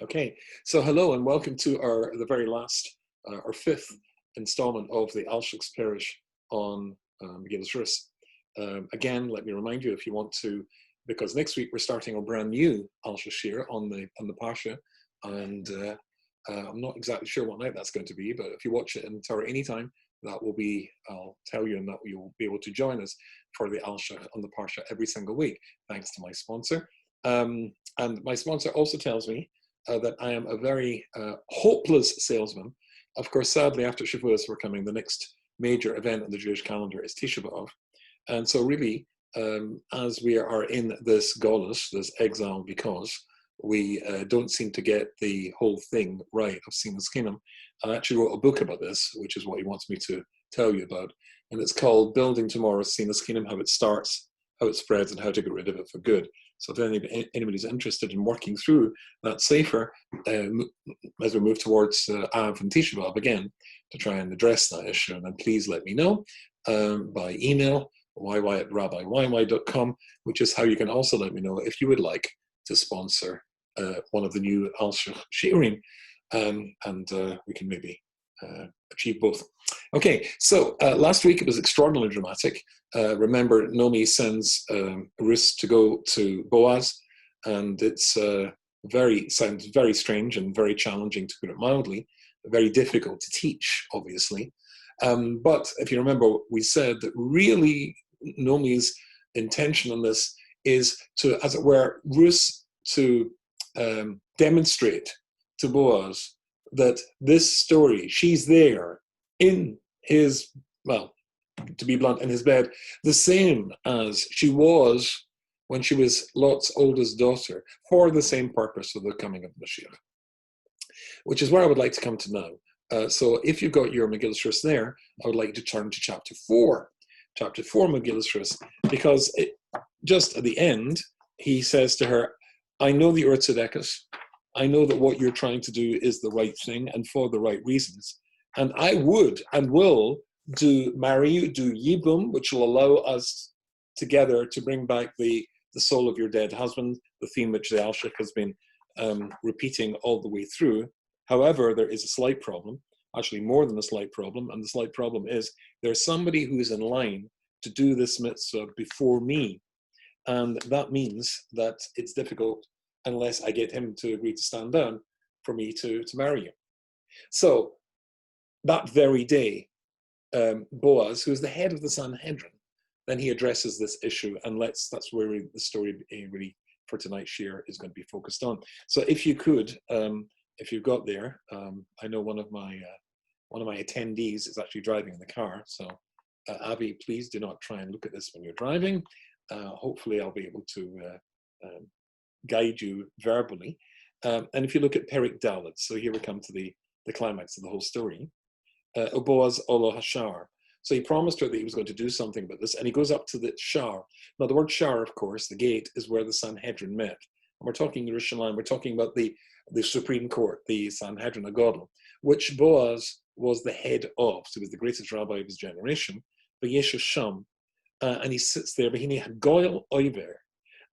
Okay, so hello and welcome to the very last, our fifth installment of the Alshich parish on Megillas Rus. Again, let me remind you if you want to, because next week we're starting a brand new Shiur on the Parsha, and I'm not exactly sure what night that's going to be, but if you watch it in Torah anytime, that will be, I'll tell you, and that you'll be able to join us for the Alshich on the Parsha every single week, thanks to my sponsor. And my sponsor also tells me that I am a very hopeless salesman. Of course, sadly, after Shavuos, we're coming. The next major event on the Jewish calendar is Tisha B'Av. And so really, as we are in this Golus, this exile, because we don't seem to get the whole thing right of Sinas Kingdom, I actually wrote a book about this, which is what he wants me to tell you about. And it's called Building Tomorrow's Sinas Kingdom, How It Starts, How It Spreads, and How to Get Rid of It for Good. So if anybody's interested in working through that safer, as we move towards Av and Tisha B'Av again, to try and address that issue, then please let me know by email, yy@rabbiyy.com, which is how you can also let me know if you would like to sponsor one of the new Alshich Shiurim, and we can maybe achieve both. Okay, so last week it was extraordinarily dramatic. Remember, Naomi sends Rus to go to Boaz, and it's sounds very strange and very challenging, to put it mildly, very difficult to teach, obviously. But if you remember, we said that really Naomi's intention on this is to, as it were, Rus to demonstrate to Boaz that this story, she's there in his, well, to be blunt, in his bed, the same as she was when she was Lot's oldest daughter, for the same purpose of the coming of Mashiach, which is where I would like to come to now. So if you've got your Megillas Rus there, I would like to turn to chapter 4. Chapter 4 Megillas Rus, because just at the end, he says to her, I know that you're a tzedekah. I know that what you're trying to do is the right thing and for the right reasons. And I would and will marry you, do yibum, which will allow us together to bring back the soul of your dead husband, the theme which the Alshich has been repeating all the way through. However, there is a slight problem, actually more than a slight problem, and the slight problem is there's somebody who is in line to do this mitzvah before me. And that means that it's difficult unless I get him to agree to stand down for me to marry you. So that very day, Boaz, who is the head of the Sanhedrin, then he addresses this issue, and that's where the story really for tonight's share is going to be focused on. So if you could, if you've got there, I know one of my attendees is actually driving in the car, so Abby, please do not try and look at this when you're driving. Hopefully I'll be able to guide you verbally. And if you look at Perik Dalet, so here we come to the climax of the whole story. Boaz Olo Hashar. So he promised her that he was going to do something about this, and he goes up to the Shar. Now the word Shar, of course, the gate, is where the Sanhedrin met. And we're talking Yerushalayim, we're talking about the Supreme Court, the Sanhedrin Agadol, which Boaz was the head of. So he was the greatest rabbi of his generation, V'yeshev Sham, and he sits there, V'hinei HaGoyel Oiver.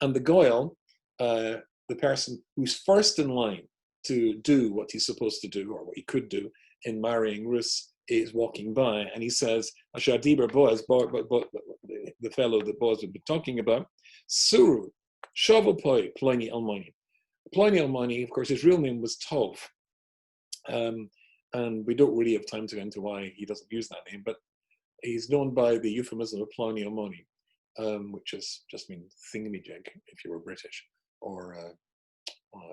And the Goyal, the person who's first in line to do what he's supposed to do, or what he could do in marrying Rus, is walking by, and he says, Asher Diber Boaz, the fellow that Boaz had been talking about, Suru, Shavopoi, Ploni Almoni. Ploni Almoni, of course, his real name was Tov. And we don't really have time to go into why he doesn't use that name, but he's known by the euphemism of Ploni Almoni, which is just mean thingamajig if you were British, or I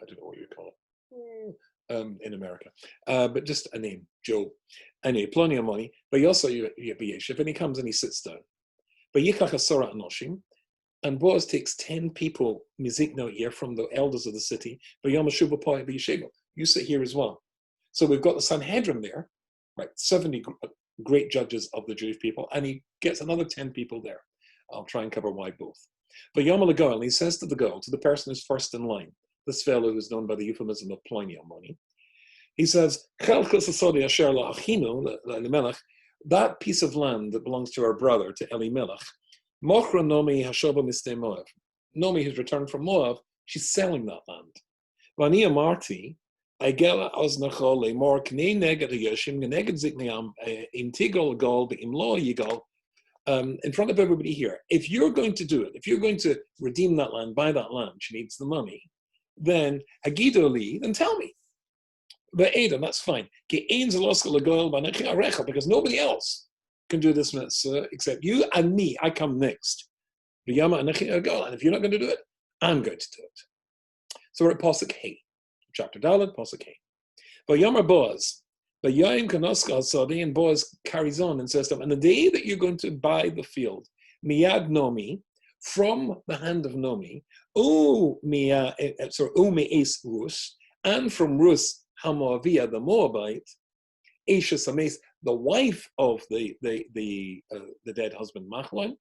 don't know what you call it in America, but just a name, Joe. Anyway, Ploni Almoni, but he also Yeshiv, and he comes and he sits down. But Yikach Asora Anoshim, and Boaz takes 10 people, Mizikno here, from the elders of the city, but Yom HaShuva Poi B'Yeshiva. You sit here as well. So we've got the Sanhedrin there, right? 70 great judges of the Jewish people, and he gets another 10 people there. I'll try and cover why both. But Yom HaGoyel, he says to the girl, to the person who's first in line, this fellow who's known by the euphemism of Ploni Almoni, he says, that piece of land that belongs to our brother, to Elimelech, Mochra Nomi Hashoba Miste Moab. Nomi has returned from Moab, she's selling that land. Vani Amarti, Agela Osnachol, more Kne Neged Yoshim, Neged Zikniam, Integral Gol, Imlaw Yigal, in front of everybody here. If you're going to do it, if you're going to redeem that land, buy that land, she needs the money, then Hagido Li, then tell me. But Adam, that's fine. Because nobody else can do this mitzvah except you and me. I come next. And if you're not going to do it, I'm going to do it. So we're at Pasuk Hey, chapter Dalet, Pasuk Hey. But Yamar Boaz, but Yaim Kanoska Asadi, and Boaz carries on and says to him, and the day that you're going to buy the field, Miyad Nomi, from the hand of Nomi, Me'es Rus, and from Rus Hamoavia, the Moabite, Esha Sames, the wife of the dead husband Machlon,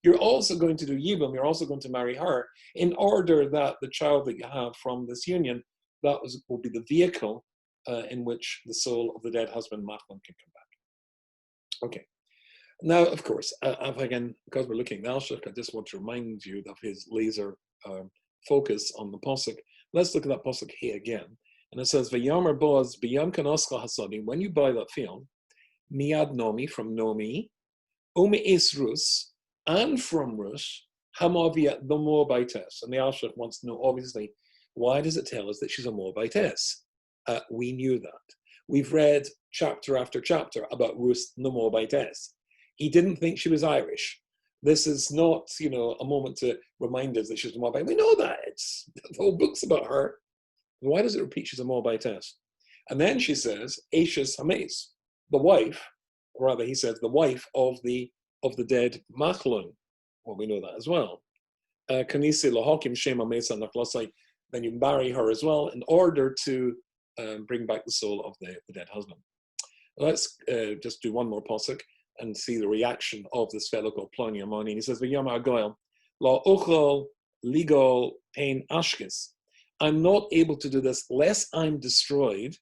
you're also going to do Yibam, you're also going to marry her, in order that the child that you have from this union, will be the vehicle in which the soul of the dead husband Machlon can come back. Okay. Now, of course, again, because we're looking at Alshich, I just want to remind you of his laser focus on the Pasuk. Let's look at that Pasuk here again. And it says, V'yamar Boaz b'yam kanoscha hasadi, when you buy that field, miyad Nomi, from Nomi, Me'es Rus, and from Rus, Hamavia, the Moabitess. And the Alshich wants to know, obviously, why does it tell us that she's a Moabitess? We knew that. We've read chapter after chapter about Rus, the Moabitess. He didn't think she was Irish. This is not, a moment to remind us that she's a Moabite. We know that. The whole book's about her. Why does it repeat she's a Moabitess? And then she says, Ashes Hames, the wife, or rather he says, the wife of the dead Machlon. Well, we know that as well. Kanisi lahakim shema mesa nachlasai. Then you marry her as well in order to bring back the soul of the dead husband. Let's just do one more pasuk and see the reaction of this fellow called Ploni Amoni. He says, "V'yama agoyel la uchol legal pain ashkes." I'm not able to do this lest I'm destroyed,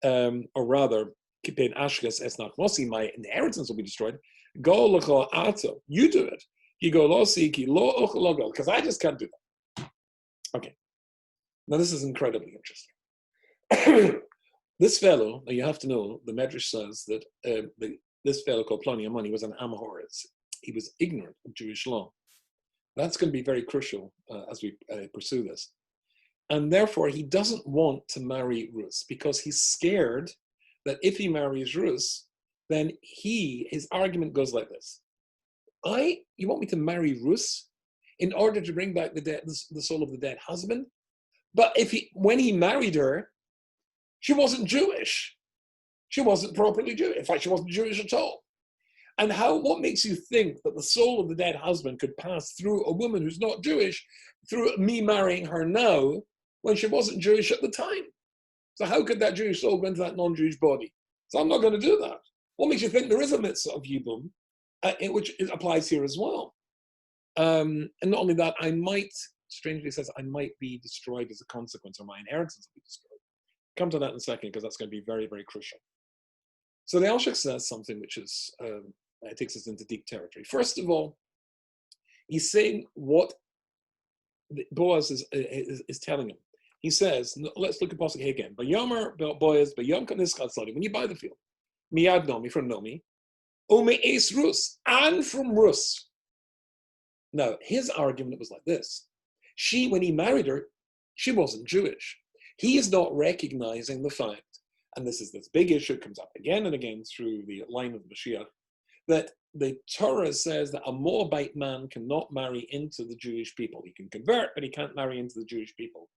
or rather, kipein ashkes es nachlosi, my inheritance will be destroyed. Go lecha ato, you do it. Ki go losi ki lo uchol logol, because I just can't do that. Okay. Now this is incredibly interesting. This fellow, you have to know, the Medrash says that this fellow called Ploni Amoni was an Amhoritz. He was ignorant of Jewish law. That's going to be very crucial as we pursue this. And therefore, he doesn't want to marry Rus because he's scared that if he marries Rus, then his argument goes like this. You want me to marry Rus in order to bring back the soul of the dead husband? But when he married her, she wasn't Jewish. She wasn't properly Jewish. In fact, she wasn't Jewish at all. And what makes you think that the soul of the dead husband could pass through a woman who's not Jewish, through me marrying her now, when she wasn't Jewish at the time? So how could that Jewish soul go into that non-Jewish body? So I'm not going to do that. What makes you think there is a mitzvah of Yibum, which applies here as well? And not only that, strangely says, I might be destroyed as a consequence, or my inheritance will be destroyed. Come to that in a second, because that's going to be very, very crucial. So the Alshich says something which is takes us into deep territory. First of all, he's saying what Boaz is telling him. He says, let's look at Pasuk again. V'yomer Boaz, v'yom kaniskat sadi. When you buy the field, miyad Nomi, from Nomi, Me'es Rus, and from Rus. Now, his argument was like this. When he married her, she wasn't Jewish. He is not recognizing the fact, and this big issue comes up again and again through the line of the Mashiach, that the Torah says that a Moabite man cannot marry into the Jewish people. He can convert, but he can't marry into the Jewish people.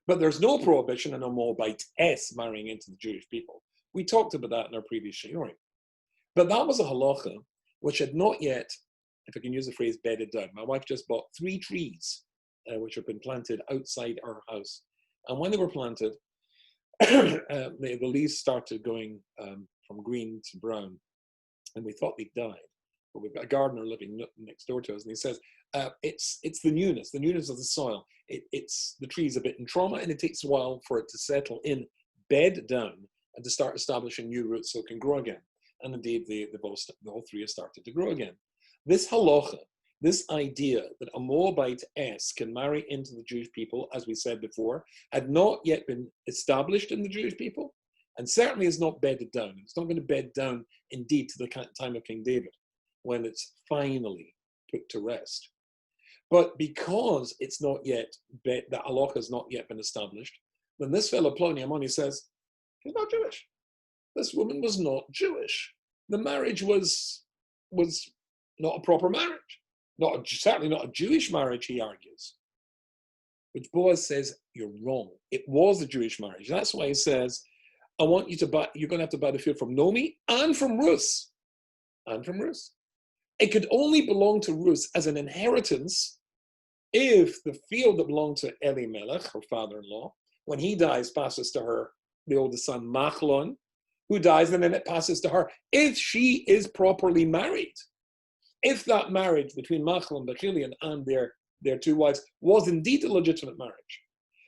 But there's no prohibition on a Moabite-ess marrying into the Jewish people. We talked about that in our previous Shiur. But that was a halacha which had not yet, if I can use the phrase, bedded down. My wife just bought 3 trees which have been planted outside our house. And when they were planted, the leaves started going from green to brown, and we thought they'd died. But we've got a gardener living next door to us, and he says, it's the newness of the soil. It's the tree's a bit in trauma, and it takes a while for it to settle in, bed down, and to start establishing new roots so it can grow again. And indeed, the whole 3 have started to grow again. This halacha this idea that a Moabite-esque can marry into the Jewish people, as we said before, had not yet been established in the Jewish people, and certainly is not bedded down. It's not going to bed down, indeed, to the time of King David, when it's finally put to rest. But because it's not yet, that halacha has not yet been established, then this fellow Ploni says, he's not Jewish. This woman was not Jewish. The marriage was not a proper marriage. Certainly not a Jewish marriage, he argues. Which Boaz says, you're wrong. It was a Jewish marriage. That's why he says, I want you to buy, you're going to have to buy the field from Nomi and from Rus. And from Rus. It could only belong to Rus as an inheritance if the field that belonged to Elimelech, her father-in-law, when he dies, passes to her, the oldest son, Machlon, who dies, and then it passes to her, if she is properly married. If that marriage between Machlon, Bechilion, and their two wives was indeed a legitimate marriage,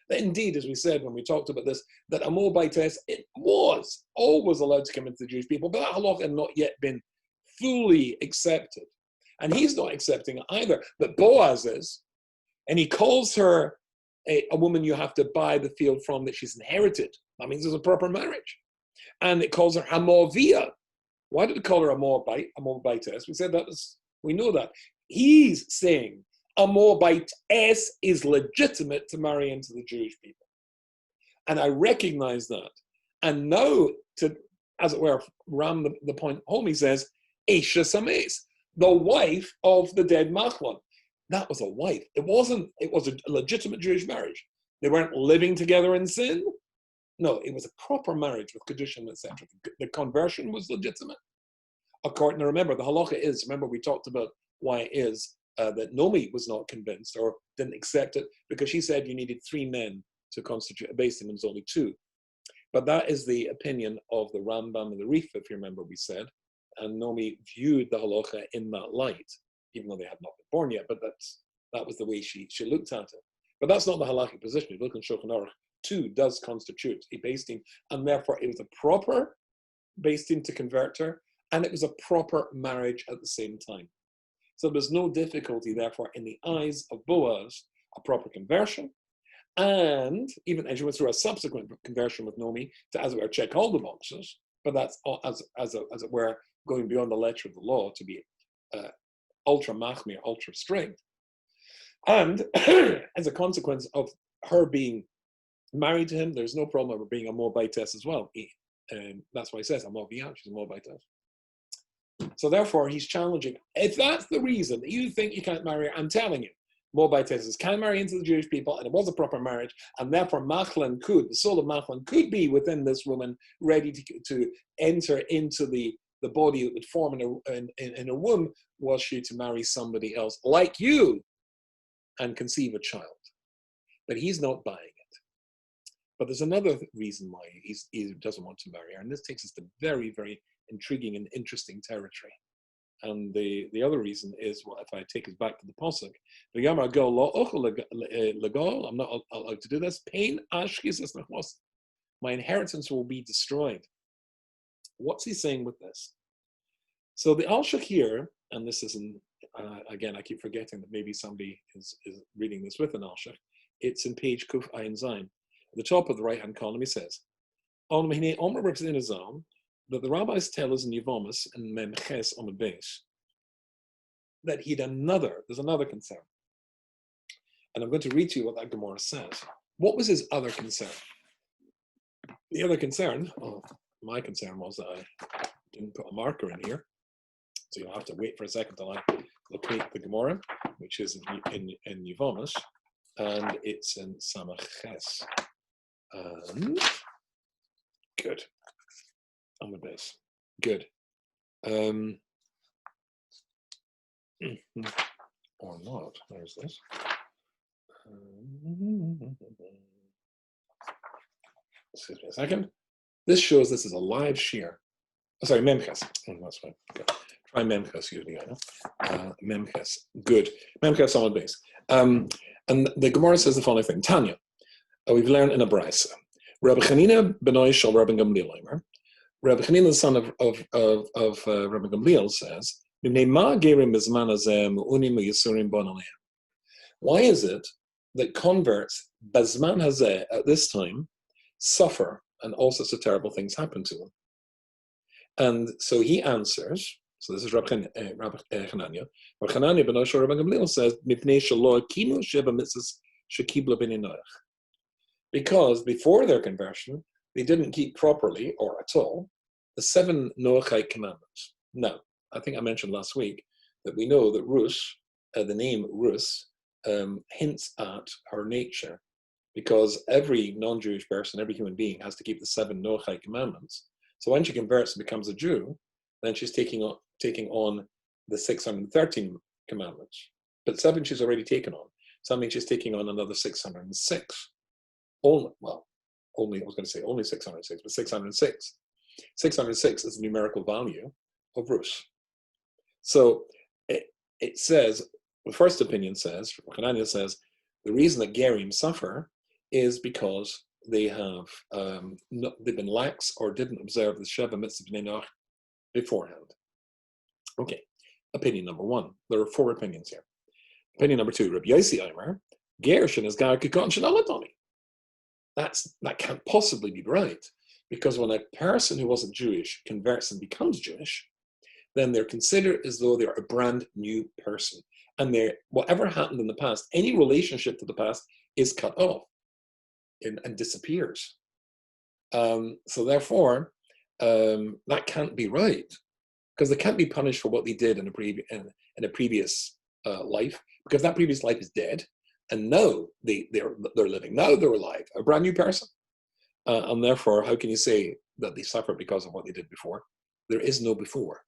that indeed, as we said when we talked about this, that a Moabitess, it was always allowed to come into the Jewish people, but that halakha had not yet been fully accepted. And he's not accepting it either, but Boaz is, and he calls her a woman you have to buy the field from that she's inherited. That means there's a proper marriage. And it calls her Hamovia. Why did it call her a Moabitess? We said we know that. He's saying a Moabitess is legitimate to marry into the Jewish people. And I recognize that. And now, to, as it were, ram the point home, he says, Esha Sames, the wife of the dead Machlon. That was a wife. It was a legitimate Jewish marriage. They weren't living together in sin. No, it was a proper marriage with Kedushin, etc. The conversion was legitimate. According to, remember, the halacha is, remember we talked about why it is that Nomi was not convinced or didn't accept it, because she said you needed 3 men to constitute a beis din, and it was only 2. But that is the opinion of the Rambam and the Rif, if you remember we said, and Nomi viewed the halacha in that light, even though they had not been born yet, but that was the way she looked at it. But that's not the halachic position. If you look in Shulchan Aruch, 2 does constitute a beis din, and therefore it was a proper beis din to convert her, and it was a proper marriage at the same time. So there's no difficulty, therefore, in the eyes of Boaz, a proper conversion, and even as you went through a subsequent conversion with Nomi to, as it were, check all the boxes, but that's as it were, going beyond the letter of the law to be ultra machmir, ultra strict. And as a consequence of her being married to him, there's no problem with her being a Moabitess as well. That's why he says, I'm Moabiyah, she's a Moabitess. So therefore, he's challenging, if that's the reason that you think you can't marry her, I'm telling you, Moabitesses can marry into the Jewish people, and it was a proper marriage, and therefore Machlon the soul of Machlon could be within this woman, ready to enter into the body that would form in a womb, was she to marry somebody else like you and conceive a child. But he's not buying it. But there's another reason why he doesn't want to marry her, and this takes us to very, very intriguing and interesting territory. And the other reason is, well, if I take us back to the Pasuk, I'm not allowed to do this. Pain, my inheritance will be destroyed. What's he saying with this? So the Alshich here, and this is again, I keep forgetting that maybe somebody is reading this with an Alshich. It's in page Kuf Ayin Zayin. At the top of the right-hand column, he says, that the rabbis tell us in Yevomis and Memches on the base that there's another concern. And I'm going to read to you what that Gemara says. What was his other concern? The other concern, my concern was that I didn't put a marker in here. So you'll have to wait for a second till I locate the Gemara, which is in Yevomis, and it's in Samaches. And good. On the base. Good. Or not. Where's this? Excuse me a second. This shows this is a live shiur. Oh, sorry, Memches. Oh, that's fine. Okay. Try Memches, excuse me. Memches. Good. Memches on the base. And the Gemara says the following thing. Tanya. We've learned in a brisa. Rabbi Chanina b'noi shel Rabbi Gamliel Omer. Rabbi Chanina, the son of Rabbi Gamliel, says, Why is it that converts, Bazman Hazeh, at this time, suffer and all sorts of terrible things happen to them? And so he answers, so this is Rabbi Chananya. Rabbi Chananya ben Oshor Rabbi Gamliel says, because before their conversion, they didn't keep properly or at all the 7 Noachite commandments. Now, I think I mentioned last week that we know that Rus, the name Rus, hints at her nature, because every non-Jewish person, every human being, has to keep the 7 Noachite commandments. So when she converts and becomes a Jew, then she's taking on the 613 commandments. But 7 she's already taken on. So that means she's taking on another 606. Only 606, but 606. 606 is the numerical value of Rus. So it says, the first opinion says, Hananiah says, the reason that Gerim suffer is because they have they've been lax or didn't observe the Sheva Mitzvah Bnei Noach beforehand. Okay, opinion number 1. There are 4 opinions here. Opinion number 2, Rabbi Yossi Eimer, Gershin is Gar Kikon Shanalatoni. That can't possibly be right, because when a person who wasn't Jewish converts and becomes Jewish, then they're considered as though they're a brand new person. And whatever happened in the past, any relationship to the past is cut off and disappears. So therefore, that can't be right, because they can't be punished for what they did in a previous life, because that previous life is dead, and now they're living. Now they're alive, a brand new person. And therefore, how can you say that they suffer because of what they did before? There is no before.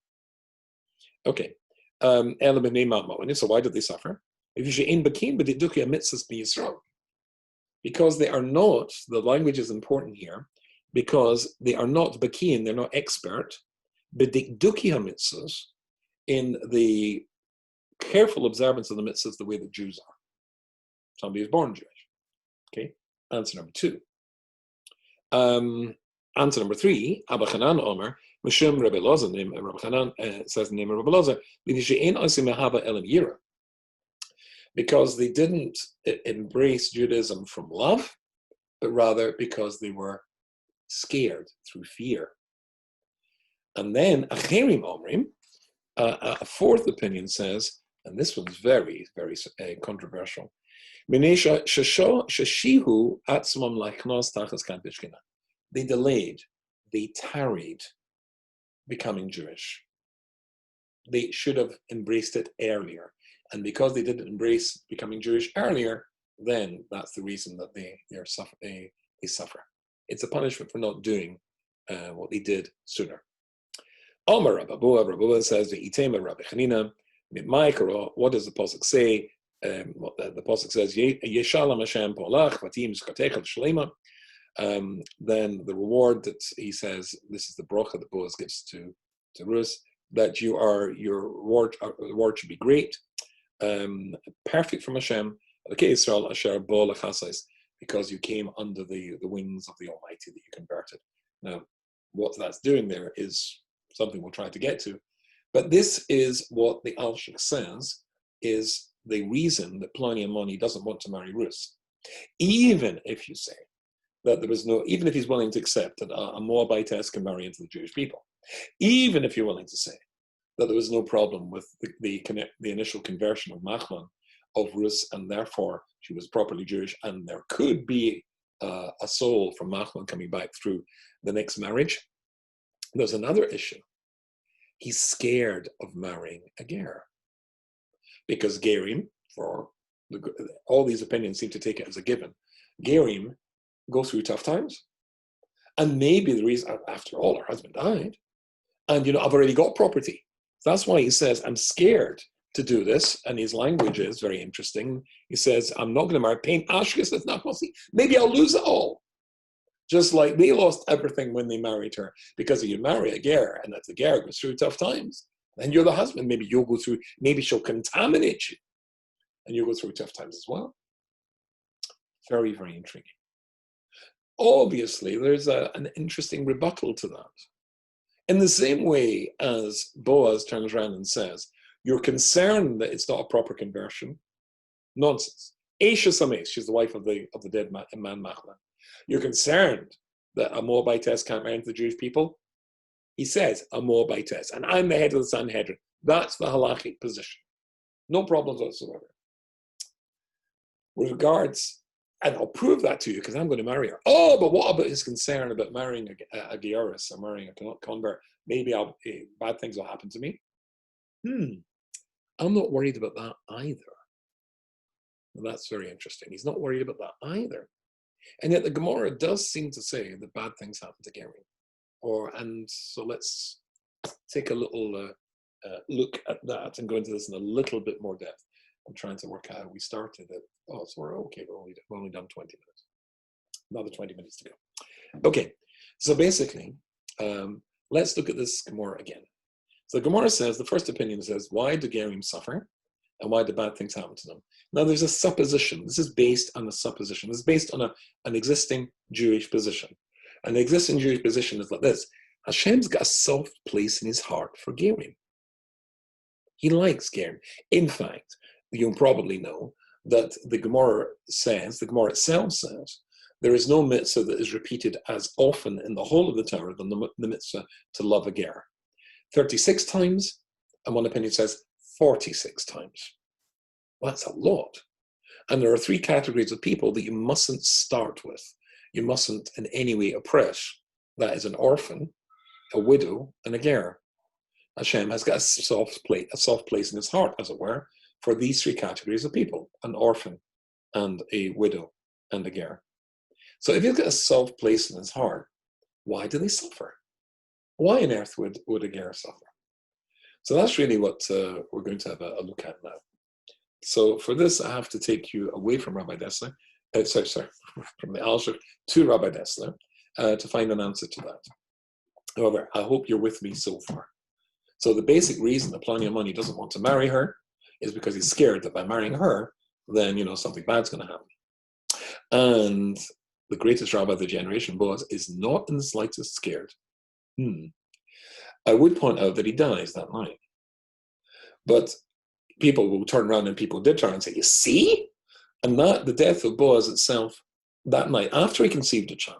Okay. So why did they suffer? Because they are not, the language is important here, because they are not bakin, they're not expert, in the careful observance of the mitzvahs the way that Jews are. Somebody is born Jewish. Okay, answer number 2. Answer number 3, Abba Chanan Omer, Mishum Rebbe Loza, Rabbi Chanan says the name of Rebbe Loza, because they didn't embrace Judaism from love, but rather because they were scared through fear. And then Acherim Omrim, a 4th opinion says, and this one's very, very controversial, they delayed, they tarried becoming Jewish. They should have embraced it earlier. And because they didn't embrace becoming Jewish earlier, then that's the reason that they suffer. It's a punishment for not doing what they did sooner. Omar Rabbi Boaz says, Rabbi Chanina, what does the Pasuk say? The Pasuk says, Yeshalam Hashem polach vatim zkatecha shlema. Then the reward that he says, this is the bracha that Boaz gives to Rus, that your reward should be great, perfect from Hashem, because you came under the wings of the Almighty that you converted. Now, what that's doing there is something we'll try to get to, but this is what the Alshich says is the reason that Ploni and Moni doesn't want to marry Rus. Even if you say that even if he's willing to accept that a Moabitess can marry into the Jewish people, even if you're willing to say that there was no problem with the initial conversion of Machlon of Rus, and therefore she was properly Jewish, and there could be a soul from Machlon coming back through the next marriage, there's another issue. He's scared of marrying a ger, because Gerim, all these opinions seem to take it as a given, Gerim go through tough times. And maybe the reason, after all, her husband died, and I've already got property. That's why he says, I'm scared to do this. And his language is very interesting. He says, I'm not going to marry Pain Ashkis, that's not possible. Maybe I'll lose it all. Just like they lost everything when they married her. Because if you marry a ger, and that the ger goes through tough times, and you're the husband, maybe you'll go through, maybe she'll contaminate you, and you'll go through tough times as well. Very, very intriguing. Obviously, there's an interesting rebuttal to that. In the same way as Boaz turns around and says, you're concerned that it's not a proper conversion. Nonsense. Aisha Sames, she's the wife of the dead man Machlan. You're concerned that a Moabitess can't marry into the Jewish people? He says, a Moabitess. And I'm the head of the Sanhedrin. That's the halachic position. No problems whatsoever. With regards, and I'll prove that to you because I'm going to marry her. Oh, but what about his concern about marrying a Gyaris or marrying a convert? Maybe bad things will happen to me. I'm not worried about that either. And that's very interesting. He's not worried about that either. And yet the Gemara does seem to say that bad things happen to Gary. And so let's take a little look at that and go into this in a little bit more depth. I'm trying to work out how we started it. Oh, so we're okay. We're only done 20 minutes. Another 20 minutes to go. Okay, so basically, let's look at this Gemara again. So the Gemara says, the first opinion says, why do Gerim suffer? And why do bad things happen to them? Now, there's a supposition. This is based on a supposition. This is based on an existing Jewish position. And the existing Jewish position is like this. Hashem's got a soft place in his heart for Gerim. He likes Gerim. In fact, you probably know that the Gemara itself says, there is no mitzvah that is repeated as often in the whole of the Torah than the mitzvah to love a ger. 36 times, and one opinion says 46 times. Well, that's a lot. And there are three categories of people that you mustn't start with. You mustn't in any way oppress. That is an orphan, a widow, and a ger. Hashem has got a soft place in his heart, as it were, for these three categories of people, an orphan and a widow and a ger. So if he's got a soft place in his heart, why do they suffer? Why on earth would a ger suffer? So that's really what we're going to have a look at now. So for this, I have to take you away from Rabbi Dessler, from the Alshich to Rabbi Dessler to find an answer to that. However, I hope you're with me so far. So the basic reason that Ploni doesn't want to marry her is because he's scared that by marrying her, then, something bad's going to happen. And the greatest rabbi of the generation, Boaz, is not in the slightest scared. I would point out that he dies that night. But people will turn around, and people did turn and say, you see? And that, the death of Boaz itself, that night, after he conceived a child,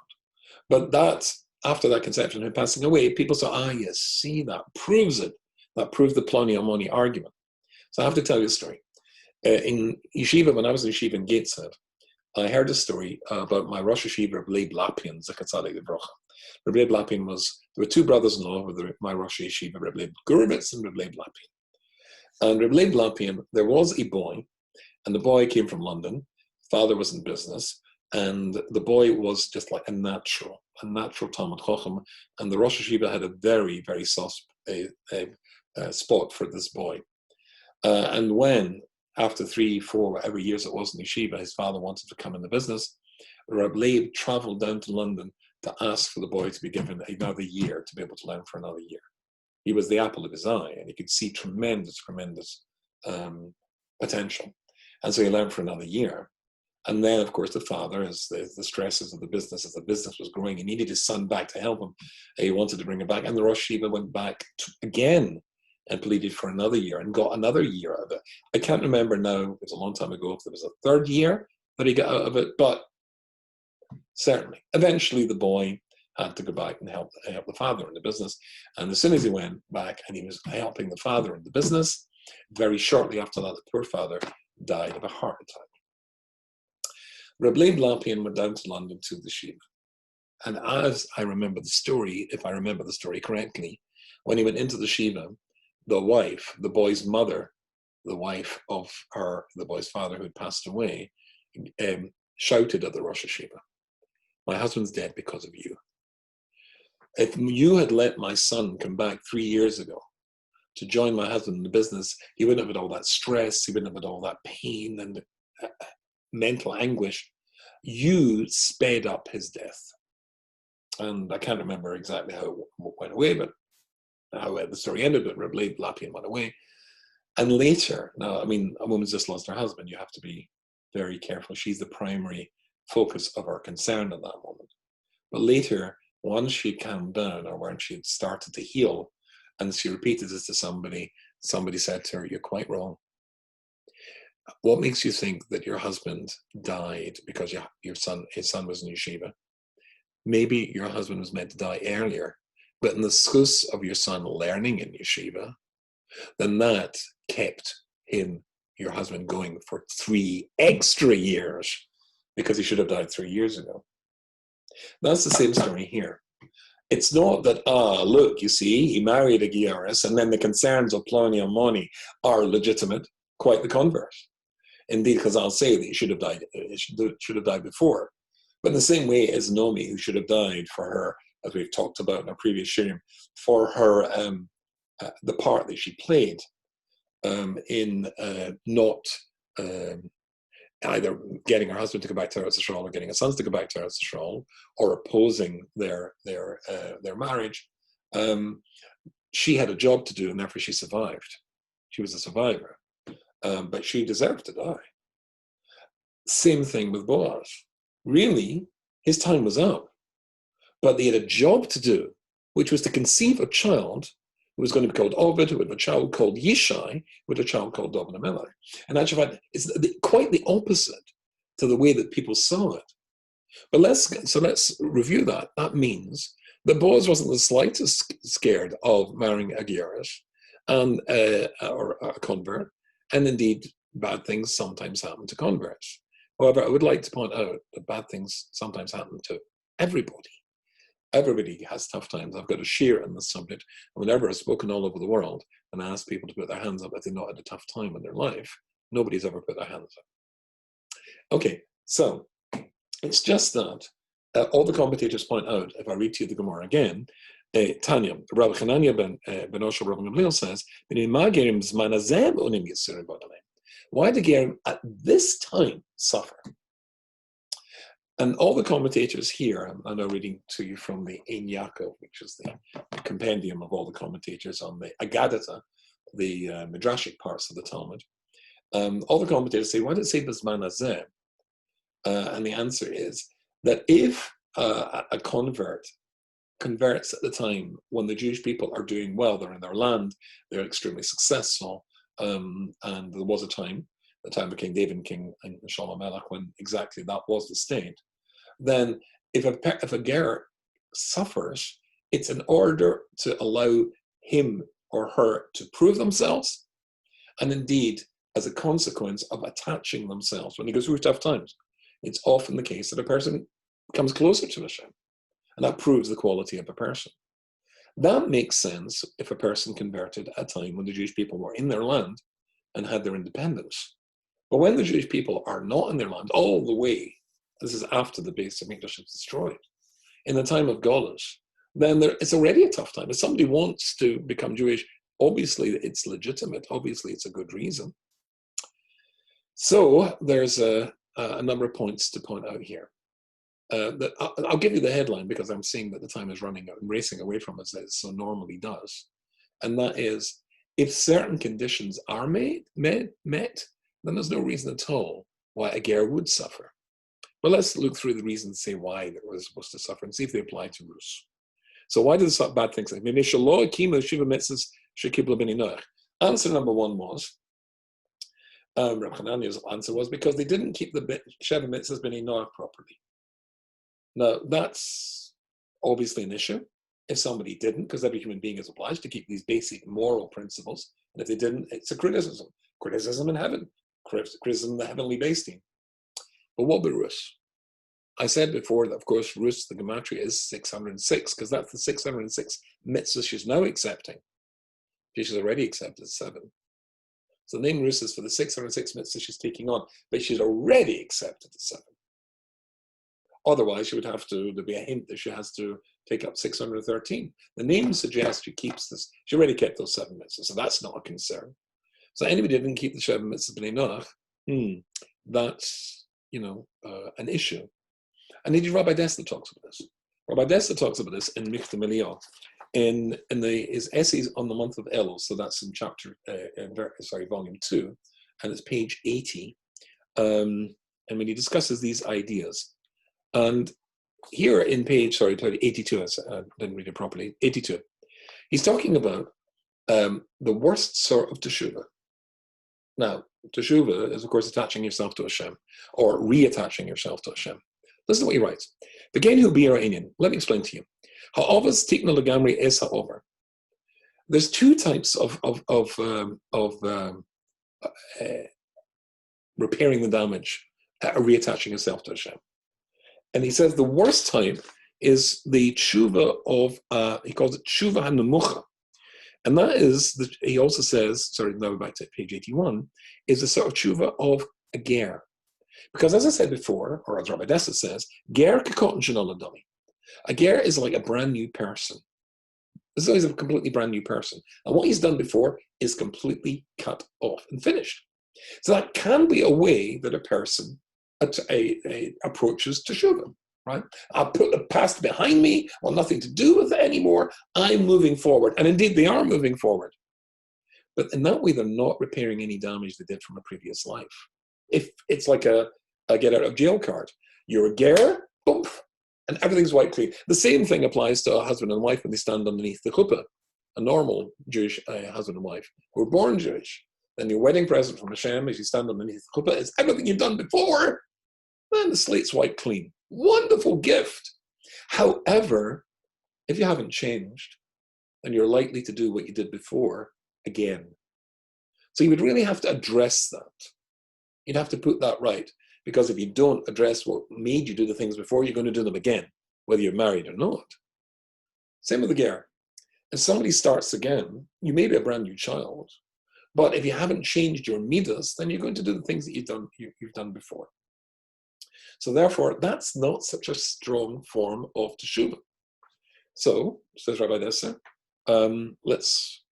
but that, after that conception and passing away, people say, you see, that proves it. That proves the Ploni argument. So I have to tell you a story. In yeshiva, when I was in yeshiva in Gateshead, I heard a story about my Rosh Yeshiva, Reb Leib Lapin, Zechatzadik Livrocha. Reb Leib Lapin there were two brothers-in-law with my Rosh Yeshiva, Reb Leib Gurevitz and Reb Leib Lapin. And Reb Leib Lapin, there was a boy, and the boy came from London. Father was in business, and the boy was just like a natural Talmud Chacham, and the Rosh Yeshiva had a very, very soft spot for this boy. And when, after 3, 4, whatever years it was in yeshiva, his father wanted to come in the business, Reb Leib traveled down to London to ask for the boy to be given another year, to be able to learn for another year. He was the apple of his eye, and he could see tremendous potential. And so he learned for another year. And then, of course, the father, as the stresses of the business, as the business was growing, he needed his son back to help him. He wanted to bring him back. And the Rosh Yeshiva went back again and pleaded for another year and got another year out of it. I can't remember now, it was a long time ago, if there was a third year that he got out of it, but certainly, eventually the boy had to go back and help the father in the business. And as soon as he went back and he was helping the father in the business, very shortly after that, the poor father died of a heart attack. Reb Leib Lapin went down to London to the Shiva. And as I remember the story, if I remember the story correctly, when he went into the Shiva, the wife, the boy's mother, the wife of the boy's father who had passed away, shouted at the Rosh Yeshiva, my husband's dead because of you. If you had let my son come back 3 years ago to join my husband in the business, he wouldn't have had all that stress, he wouldn't have had all that pain and mental anguish. You sped up his death. And I can't remember exactly how it went away, but how the story ended, but Reb Leib Lapin went away. And later, now, I mean, a woman's just lost her husband. You have to be very careful. She's the primary focus of our concern at that moment. But later, once she calmed down, or when she had started to heal, and she repeated this to somebody, somebody said to her, "You're quite wrong. What makes you think that your husband died because his son was in yeshiva? Maybe your husband was meant to die earlier, but in the schus of your son learning in yeshiva, then that kept your husband, going for 3 extra years, because he should have died 3 years ago." That's the same story here. It's not that, look, you see, he married a Gyaris, and then the concerns of Ploni and Moni are legitimate. Quite the converse. Indeed, because I'll say that he should have died. Should have died before. But in the same way as Nomi, who should have died for her, as we've talked about in our previous shiur, for her the part that she played in not either getting her husband to go back to Eretz Yisrael or getting her sons to go back to Eretz Yisrael, or opposing their marriage. She had a job to do, and therefore she survived. She was a survivor, but she deserved to die. Same thing with Boaz. Really, his time was up, but they had a job to do, which was to conceive a child who was going to be called Ovid, who had a child called Yishai, with a child called David Amelech. And actually, it's quite the opposite to the way that people saw it. But let's review that. That means that Boaz wasn't the slightest scared of marrying a Gyaris and or a convert, and indeed, bad things sometimes happen to converts. However, I would like to point out that bad things sometimes happen to everybody. Everybody has tough times. I've got a shiur on this subject. Whenever I've spoken all over the world and asked people to put their hands up if they're not had a tough time in their life, nobody's ever put their hands up. Okay, so it's just that all the commentators point out, if I read to you the Gemara again, Tanya, Rabbi Hanania ben Osher Rabbi Gamliel says, why do Gerim at this time suffer? And all the commentators here, I'm now reading to you from the Ein Yaakov, which is the compendium of all the commentators on the Agadata, the Midrashic parts of the Talmud. All the commentators say, why did it say Bizman Hazeh? And the answer is that if a convert converts at the time when the Jewish people are doing well, they're in their land, they're extremely successful, and there was a time, the time of King David and King Shalom Melech, when exactly that was the state, then if a ger suffers, it's in order to allow him or her to prove themselves, and indeed as a consequence of attaching themselves. When he goes through tough times, it's often the case that a person comes closer to Hashem, and that proves the quality of a person. That makes sense if a person converted at a time when the Jewish people were in their land and had their independence. But when the Jewish people are not in their land all the way, this is after the base of Mikdash is destroyed, in the time of Golus, then it's already a tough time. If somebody wants to become Jewish, obviously it's legitimate. Obviously it's a good reason. So there's a number of points to point out here. I'll give you the headline because I'm seeing that the time is running out and racing away from us, as it so normally does. And that is, if certain conditions are met, then there's no reason at all why a ger would suffer. But let's look through the reasons, say why they were supposed to suffer, and see if they apply to Rus. So why did bad things like answer number one was, Reb Hananiah's answer was because they didn't keep the Sheva Mitzvahs B'nai Noach properly. Now, that's obviously an issue. If somebody didn't, because every human being is obliged to keep these basic moral principles, and if they didn't, it's a criticism. Criticism in heaven. Criticism in the heavenly Beis Din. But what about Rus? I said before that, of course, Rus, the gematria, is 606, because that's the 606 mitzvahs she's now accepting. She's already accepted 7. So the name Rus is for the 606 mitzvahs she's taking on, but she's already accepted the 7. Otherwise, she would have to, there'd be a hint that she has to take up 613. The name suggests she keeps this. She already kept those 7 mitzvahs, so that's not a concern. So anybody who didn't keep the 7 mitzvahs B'nai Noach, that's, an issue. And indeed, Rabbi Dessler talks about this. Rabbi Dessler talks about this in Michta Meliyah, in his essays on the month of Elul. So that's in volume 2, and it's page 80. And when he discusses these ideas, and here in page, 82, I didn't read it properly, 82, he's talking about the worst sort of teshuvah. Now, teshuvah is, of course, attaching yourself to Hashem, or reattaching yourself to Hashem. Listen to what he writes. Begin hu bira inyan. Let me explain to you. Ha'ovas tikna legamri es ha'over. There's two types of repairing the damage, reattaching yourself to Hashem. And he says the worst type is the tshuva of, he calls it tshuva hanemucha. And that is, he also says, now back to page 81, is the sort of tshuva of a ger. Because as I said before, or as Rabbi Dessa says, ger kekot shenoladami. A ger is like a brand new person. This is always a completely brand new person. And what he's done before is completely cut off and finished. So that can be a way that a person approaches teshuvah, right? I'll put the past behind me, I want nothing to do with it anymore, I'm moving forward. And indeed, they are moving forward. But in that way, they're not repairing any damage they did from a previous life. If it's like a get out of jail card, you're a ger, boom, and everything's wiped clean. The same thing applies to a husband and wife when they stand underneath the chuppah, a normal Jewish husband and wife who are born Jewish. Then your wedding present from Hashem as you stand underneath the chuppah is everything you've done before. Man, the slate's wiped clean. Wonderful gift. However, if you haven't changed, then you're likely to do what you did before again. So you would really have to address that. You'd have to put that right. Because if you don't address what made you do the things before, you're going to do them again, whether you're married or not. Same with the ger. If somebody starts again, you may be a brand new child, but if you haven't changed your midas, then you're going to do the things that you've done before. So therefore, that's not such a strong form of teshuvah. So, says Rabbi Dessa, let's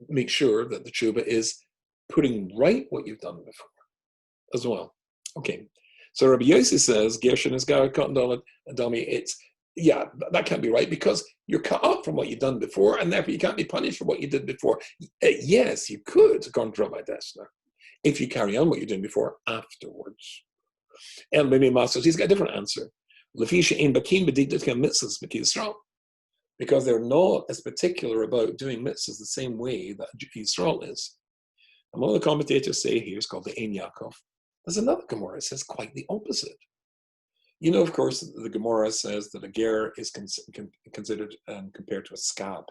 make sure that the teshuvah is putting right what you've done before as well. Okay, so Rabbi Yossi says, Gershon is Gar Cotton Dami, it's, yeah, that can't be right because you're cut off from what you've done before and therefore you can't be punished for what you did before. Yes, you could, according to Rabbi Dessler, if you carry on what you're doing before afterwards. And maybe Masters, he's got a different answer. Because they're not as particular about doing mitzvahs the same way that Yisrael is. And one of the commentators say here is called the Ein Yaakov. There's another Gemara that says quite the opposite. You know, of course, the Gemara says that a ger is considered and compared to a scab.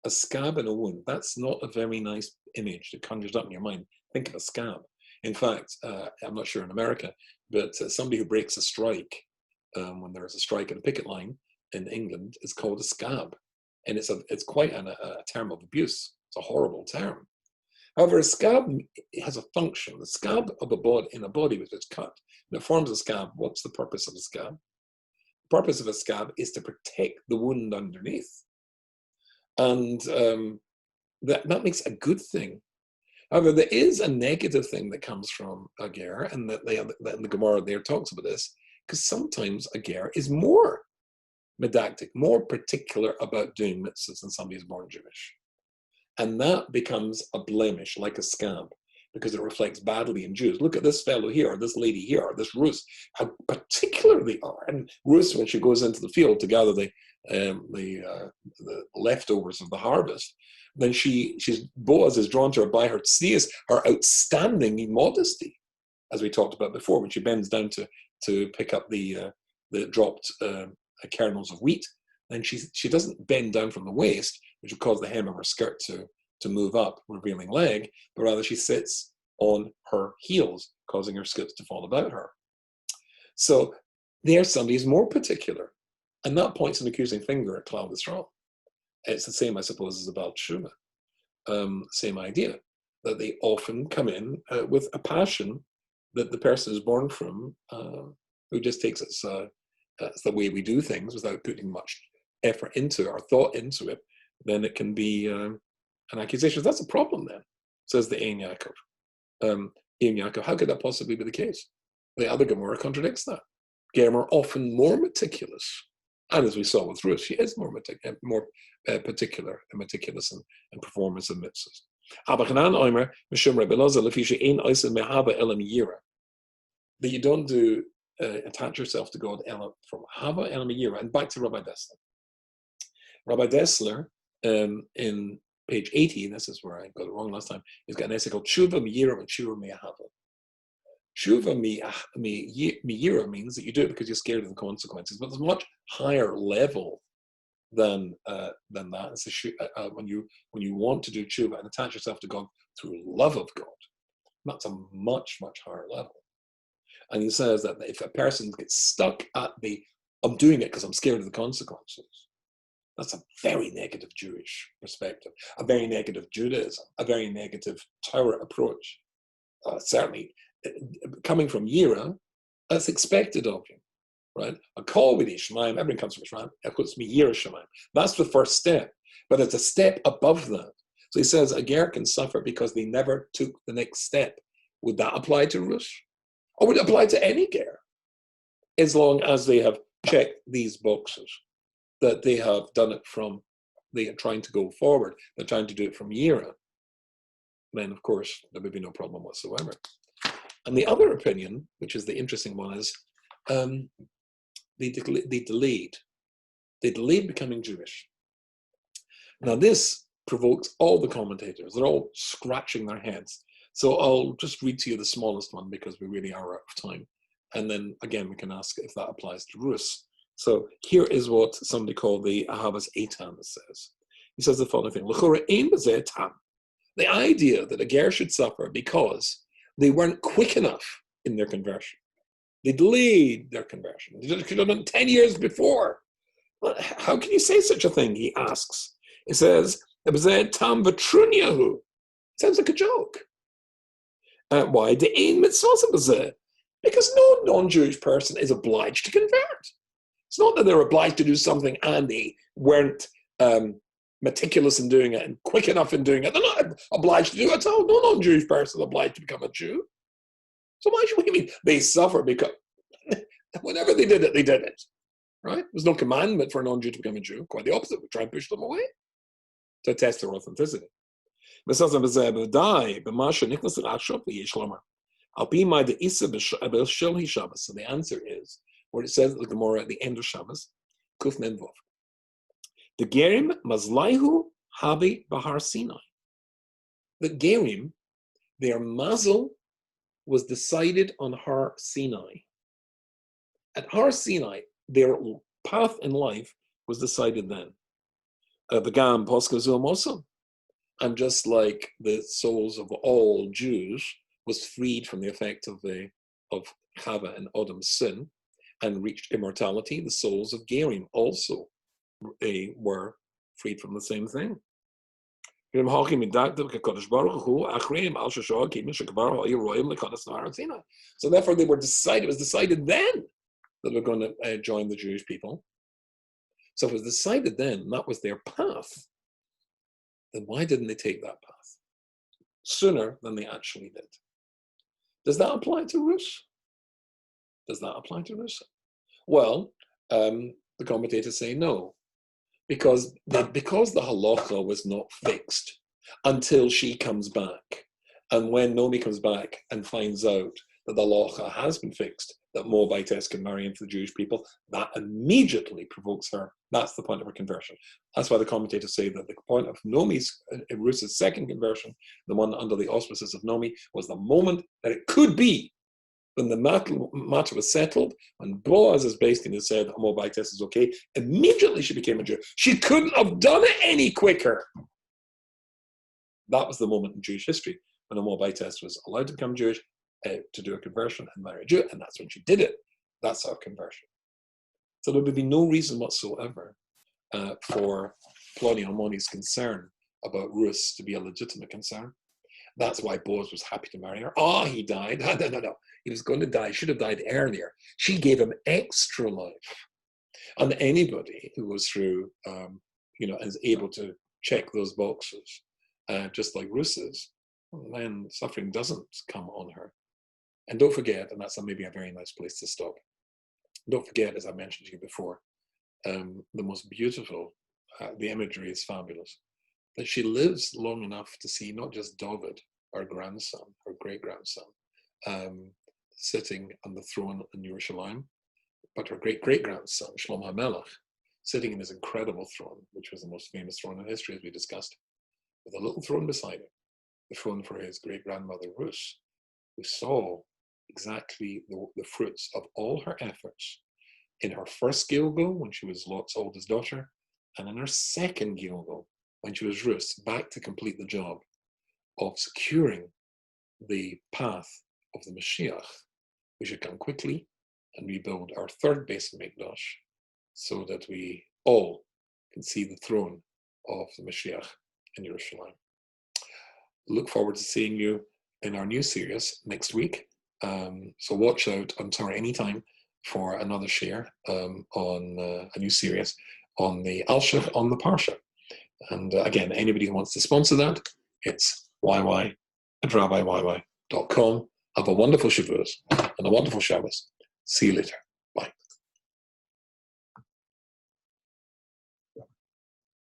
A scab in a wound, that's not a very nice image that conjures up in your mind. Think of a scab. In fact, I'm not sure in America, but somebody who breaks a strike, when there's a strike at a picket line in England, is called a scab. And it's quite a term of abuse. It's a horrible term. However, a scab has a function. The scab of in a body which is cut, and it forms a scab. What's the purpose of a scab? The purpose of a scab is to protect the wound underneath. And that makes a good thing. However, there is a negative thing that comes from a ger, and that the Gemara there talks about this, because sometimes a ger is more medactic, more particular about doing mitzvahs than somebody who's born Jewish. And that becomes a blemish, like a scab, because it reflects badly in Jews. Look at this fellow here, or this lady here, or this Rus, how particular they are. And Rus, when she goes into the field to gather the leftovers of the harvest, then Boaz is drawn to her by her tznius, her outstanding modesty, as we talked about before, when she bends down to pick up the dropped kernels of wheat. Then she doesn't bend down from the waist, which would cause the hem of her skirt to move up, revealing leg, but rather she sits on her heels, causing her skirts to fall about her. So there somebody is more particular, and that points an accusing finger at Klal Yisrael. It's the same, I suppose, as about Shuma. Same idea, that they often come in with a passion that the person is born from, who just takes it's the way we do things without putting much effort into it or thought into it, then it can be an accusation. That's a problem then, says the Ein Yaakov. Ein Yaakov, how could that possibly be the case? The other Gemara contradicts that. Ger are often more meticulous. And as we saw with Ruth, she is more particular and meticulous in performance of mitzvahs. That you don't do attach herself to God, Ella, from Hava El Megira, and back to Rabbi Dessler. Rabbi Dessler, in page 80, this is where I got it wrong last time, he's got an essay called Tshuva Megira and Tshuva Me'ahava. Tshuva Me'ira means that you do it because you're scared of the consequences, but there's a much higher level than that. It's when you want to do tshuva and attach yourself to God through love of God, that's a much, much higher level. And he says that if a person gets stuck at I'm doing it because I'm scared of the consequences, that's a very negative Jewish perspective, a very negative Judaism, a very negative Torah approach. Certainly, coming from Yira, that's expected of you, right? A call with Ishmael, everything comes from Ishmael, it puts me Yira Shemaim. That's the first step, but it's a step above that. So he says a ger can suffer because they never took the next step. Would that apply to Rus? Or would it apply to any ger? As long as they have checked these boxes, that they have done it from, they are trying to go forward, they're trying to do it from Yira, then of course there would be no problem whatsoever. And the other opinion, which is the interesting one, is they delayed becoming Jewish. Now this provokes all the commentators. They're all scratching their heads. So I'll just read to you the smallest one because we really are out of time. And then again, we can ask if that applies to Rus. So here is what somebody called the Ahavas Eitan says. He says the following thing: the idea that a ger should suffer because they weren't quick enough in their conversion. They delayed their conversion. They could have done 10 years before. Well, how can you say such a thing? He asks. He says, tam v'trunyahu. Sounds like a joke. Why? Because no non-Jewish person is obliged to convert. It's not that they're obliged to do something and they weren't meticulous in doing it and quick enough in doing it. They're not obliged to do it at all. No non-Jewish person is obliged to become a Jew. So why should we mean they suffer because whenever they did it, right? There's no commandment for a non-Jew to become a Jew. Quite the opposite. We try and push them away to test their authenticity. So the answer is what it says at the Gemara at the end of Shabbos, Kuf Mem Vov. The Gerim Mazlaihu Habi Bahar Sinai. The Gerim, their mazel was decided on Har Sinai. At Har Sinai, their path in life was decided then. Begam Poska Zumosa. And just like the souls of all Jews was freed from the effect of Chava and Adam's sin and reached immortality, the souls of Gerim also were freed from the same thing. So therefore it was decided then that we're going to join the Jewish people. So it was decided then, that was their path. Then why didn't they take that path sooner than they actually did? Does that apply to Rus? Does that apply to Rus? Well, the commentators say no, because the halacha was not fixed until she comes back. And when Naomi comes back and finds out that the halacha has been fixed, that Moabites can marry into the Jewish people, that immediately provokes her. That's the point of her conversion. That's why the commentators say that the point of Rus's second conversion, the one under the auspices of Naomi, was the moment that it could be when the matter was settled, when Boaz is based and said Moabites is okay, immediately she became a Jew. She couldn't have done it any quicker. That was the moment in Jewish history when a Moabitess was allowed to become Jewish, to do a conversion and marry a Jew, and that's when she did it. That's our conversion. So there would be no reason whatsoever for Ploni Almoni's concern about Rus to be a legitimate concern. That's why Boaz was happy to marry her. He died. No. He was going to die. He should have died earlier. She gave him extra life. And anybody who was through, is able to check those boxes, just like Rus is, then suffering doesn't come on her. And don't forget, and that's maybe a very nice place to stop, don't forget, as I mentioned to you before, the most beautiful, the imagery is fabulous, that she lives long enough to see not just David, her grandson, her great-grandson, sitting on the throne in Yerushalayim, but her great-great-grandson, Shlomo HaMelech, sitting in his incredible throne, which was the most famous throne in history, as we discussed, with a little throne beside him, the throne for his great-grandmother Rus, who saw exactly the fruits of all her efforts in her first Gilgal, when she was Lot's oldest daughter, and in her second Gilgal, when she was Rus, back to complete the job of securing the path of the Mashiach. We should come quickly and rebuild our third base of Mikdash so that we all can see the throne of the Mashiach in Yerushalayim. Look forward to seeing you in our new series next week. So watch out on Torah Anytime for another share on a new series on the Alshich on the Parsha. And again, anybody who wants to sponsor that, it's yy@rabbiyyy.com. Have a wonderful Shavuos and a wonderful Shabbos. See you later. Bye.